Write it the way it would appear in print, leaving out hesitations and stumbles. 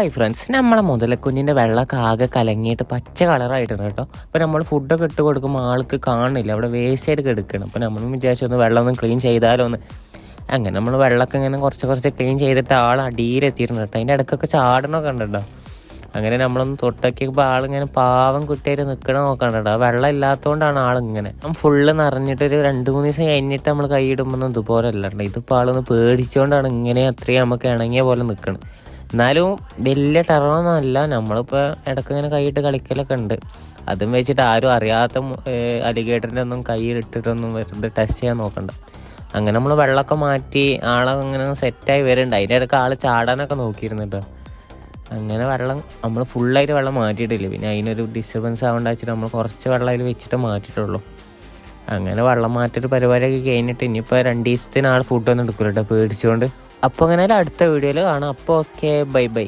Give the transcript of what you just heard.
Hi friends, നമ്മളെ മുതലക്കുഞ്ഞിൻ്റെ വെള്ളമൊക്കെ ആകെ കലങ്ങിയിട്ട് പച്ച കളറായിട്ടുണ്ട് കേട്ടോ. അപ്പോൾ നമ്മൾ ഫുഡൊക്കെ ഇട്ട് കൊടുക്കുമ്പോൾ ആൾക്ക് കാണില്ല, അവിടെ വേസ്റ്റ് ആയിട്ട് കിടക്കണം. അപ്പോൾ നമ്മളും വിചാരിച്ചൊന്ന് വെള്ളം ഒന്ന് ക്ലീൻ ചെയ്താലോ എന്ന്. അങ്ങനെ നമ്മൾ വെള്ളമൊക്കെ ഇങ്ങനെ കുറച്ച് ക്ലീൻ ചെയ്തിട്ട് ആൾ അടിയിലെത്തിയിട്ടുണ്ട് കേട്ടോ. അതിൻ്റെ ഇടയ്ക്കൊക്കെ ചാടണമൊക്കെ ഉണ്ട് കേട്ടോ. അങ്ങനെ നമ്മളൊന്ന് തൊട്ടൊക്കെയപ്പോൾ ആളിങ്ങനെ പാവം കുട്ടിയായിട്ട് നിൽക്കണം നോക്കണ്ട കേട്ടോ. വെള്ളം ഇല്ലാത്തതുകൊണ്ടാണ് ആളിങ്ങനെ ഫുള്ള് നിറഞ്ഞിട്ടൊരു 2-3 ദിവസം കഴിഞ്ഞിട്ട് നമ്മൾ കൈയിടുമ്പോൾ ഇതുപോലെ അല്ല കേട്ടോ. ഇതിപ്പോൾ ആളൊന്ന് പേടിച്ചുകൊണ്ടാണ് ഇങ്ങനെ അത്രയും നമുക്ക് ഇണങ്ങിയ പോലെ നിൽക്കണം. എന്നാലും വലിയ ടെററൊന്നുമല്ല, നമ്മളിപ്പോൾ ഇടയ്ക്ക് ഇങ്ങനെ കൈയിട്ട് കളിക്കലൊക്കെ ഉണ്ട്. അതും വെച്ചിട്ട് ആരും അറിയാത്ത അലിഗേറ്ററിൻ്റെ ഒന്നും കൈയിട്ടിട്ടൊന്നും വെറുതെ ടെസ്റ്റ് ചെയ്യാൻ നോക്കണ്ട. അങ്ങനെ നമ്മൾ വെള്ളമൊക്കെ മാറ്റി ആളെ അങ്ങനെ സെറ്റായി വരുന്നുണ്ട്. അതിൻ്റെ ഇടയ്ക്ക് ആൾ ചാടാനൊക്കെ നോക്കിയിരുന്നു കേട്ടോ. അങ്ങനെ വെള്ളം നമ്മൾ ഫുള്ളായിട്ട് വെള്ളം മാറ്റിയിട്ടില്ല, പിന്നെ അതിനൊരു ഡിസ്റ്റർബൻസ് ആവേണ്ട വെച്ചിട്ട് നമ്മൾ കുറച്ച് വെള്ളം അതിൽ വെച്ചിട്ട് മാറ്റിയിട്ടുള്ളൂ. അങ്ങനെ വെള്ളം മാറ്റിയിട്ട് പരിപാടിയൊക്കെ കഴിഞ്ഞിട്ട് ഇനിയിപ്പോൾ 2 ദിവസത്തിന് ആൾ ഫുഡൊന്നും എടുക്കില്ല കേട്ടോ, പേടിച്ചുകൊണ്ട്. അപ്പോൾ അങ്ങനെ അടുത്ത വീഡിയോയിൽ കാണാം. അപ്പോൾ ഓക്കെ, ബൈ.